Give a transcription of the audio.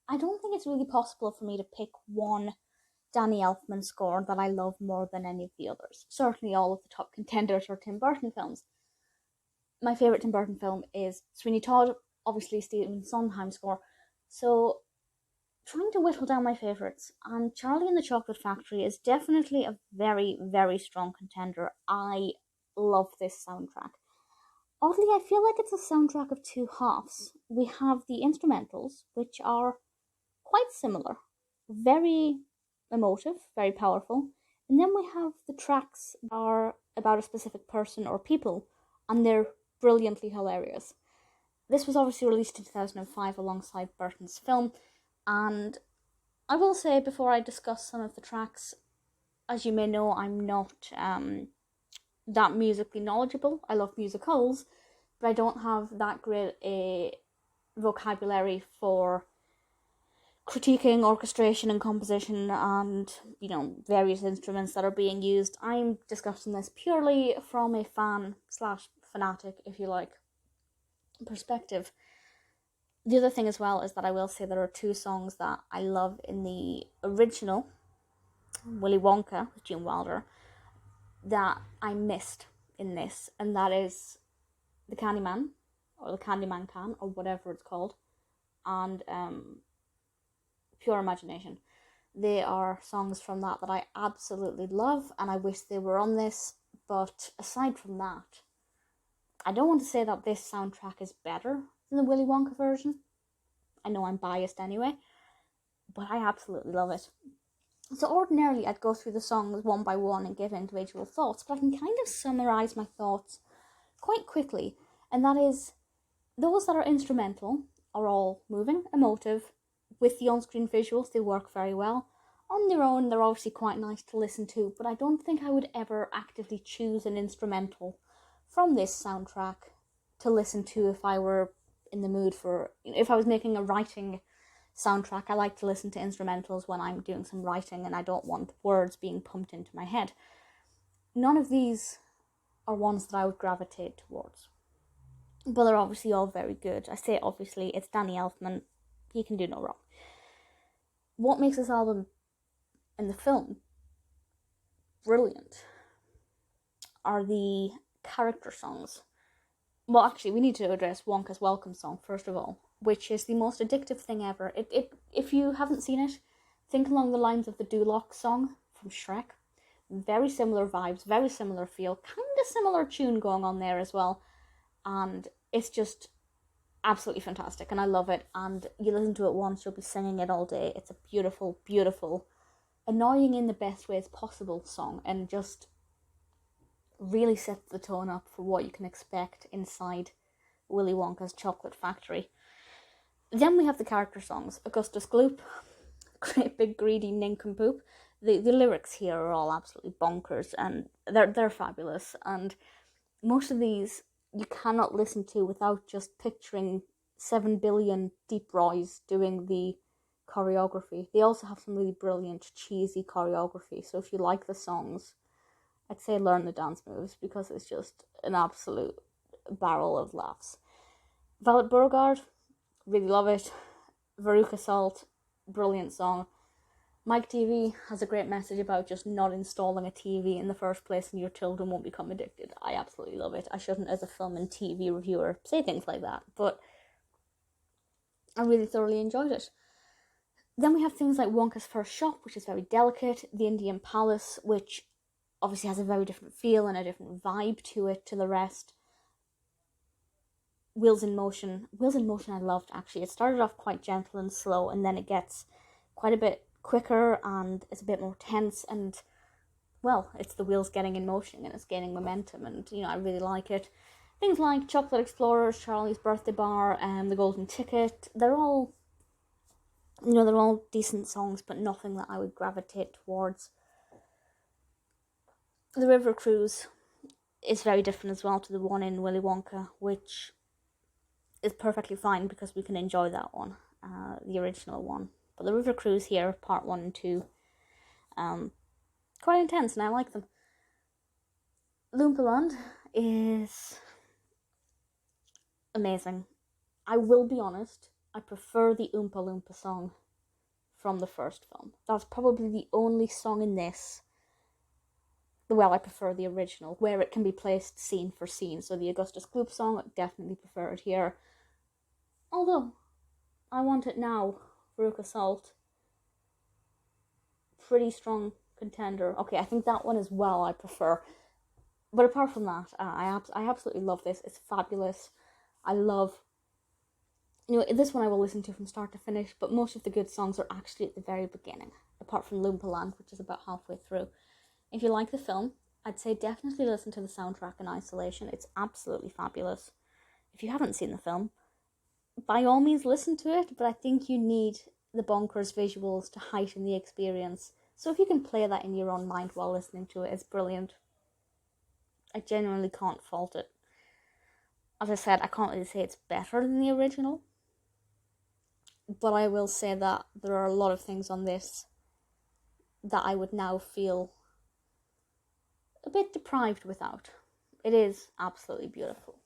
I don't think it's really possible for me to pick one Danny Elfman score that I love more than any of the others. Certainly all of the top contenders are Tim Burton films. My favourite Tim Burton film is Sweeney Todd, obviously Stephen Sondheim score. So trying to whittle down my favourites, and Charlie and the Chocolate Factory is definitely a very, very strong contender. I love this soundtrack. Oddly, I feel like it's a soundtrack of two halves. We have the instrumentals, which are quite similar, very emotive, very powerful, and then we have the tracks that are about a specific person or people, and they're brilliantly hilarious. This was obviously released in 2005 alongside Burton's film, and I will say before I discuss some of the tracks, as you may know, I'm not that musically knowledgeable. I love musicals, but I don't have that great a vocabulary for critiquing orchestration and composition and, various instruments that are being used. I'm discussing this purely from a fan slash fanatic, if you like, perspective. The other thing as well is that I will say there are two songs that I love in the original Willy Wonka with Gene Wilder that I missed in this, and that is The Candyman, or The Candyman Can, or whatever it's called, and Pure Imagination. They are songs from that I absolutely love, and I wish they were on this, but aside from that, I don't want to say that this soundtrack is better than the Willy Wonka version. I know I'm biased anyway, but I absolutely love it. So ordinarily I'd go through the songs one by one and give individual thoughts, but I can kind of summarise my thoughts quite quickly, and that is, those that are instrumental are all moving, emotive. With the on-screen visuals, they work very well. On their own, they're obviously quite nice to listen to, but I don't think I would ever actively choose an instrumental from this soundtrack to listen to if I were in the mood for, if I was making a writing soundtrack. I like to listen to instrumentals when I'm doing some writing and I don't want words being pumped into my head. None of these are ones that I would gravitate towards, but they're obviously all very good. I say obviously, it's Danny Elfman, he can do no wrong. What makes this album and the film brilliant are the character songs. Well, actually, we need to address Wonka's welcome song first of all, which is the most addictive thing ever. If you haven't seen it, think along the lines of the Duloc song from Shrek. Very similar vibes, very similar feel, kind of similar tune going on there as well, and it's just absolutely fantastic, and I love it. And you listen to it once, you'll be singing it all day. It's a beautiful, beautiful, annoying in the best ways possible song, and just really sets the tone up for what you can expect inside Willy Wonka's chocolate factory. Then we have the character songs. Augustus Gloop, great big greedy nincompoop. The lyrics here are all absolutely bonkers, and they're fabulous. And most of these you cannot listen to without just picturing 7 billion Deep Roys doing the choreography. They also have some really brilliant, cheesy choreography. So if you like the songs, I'd say learn the dance moves, because it's just an absolute barrel of laughs. Beauregarde, really love it. Veruca Salt, brilliant song. Teavee has a great message about just not installing a TV in the first place and your children won't become addicted. I absolutely love it. I shouldn't, as a film and TV reviewer, say things like that, but I really thoroughly enjoyed it. Then we have things like Wonka's First Shop, which is very delicate. The Indian Palace, which obviously has a very different feel and a different vibe to it, to the rest. Wheels in Motion I loved, actually. It started off quite gentle and slow, and then it gets quite a bit quicker and it's a bit more tense, and well, it's the wheels getting in motion and it's gaining momentum, and I really like it. Things like Chocolate Explorers, Charlie's Birthday Bar, and The Golden Ticket, they're all decent songs, but nothing that I would gravitate towards. The River Cruise is very different as well to the one in Willy Wonka, which is perfectly fine because we can enjoy that one, the original one. But the River Cruise here, part 1 and 2, quite intense, and I like them. Loompa Land is amazing. I will be honest, I prefer the Oompa Loompa song from the first film. That's probably the only song in this. Well, I prefer the original, where it can be placed scene for scene. So the Augustus Gloop song, I definitely prefer it here. Although, I Want It Now, Veruca Salt, pretty strong contender. Okay, I think that one as well I prefer. But apart from that, I absolutely love this. It's fabulous. I love... this one I will listen to from start to finish, but most of the good songs are actually at the very beginning, apart from Loompa Land, which is about halfway through. If you like the film, I'd say definitely listen to the soundtrack in isolation. It's absolutely fabulous. If you haven't seen the film, by all means listen to it, but I think you need the bonkers visuals to heighten the experience. So if you can play that in your own mind while listening to it, it's brilliant. I genuinely can't fault it. As I said, I can't really say it's better than the original, but I will say that there are a lot of things on this that I would now feel a bit deprived without. It is absolutely beautiful.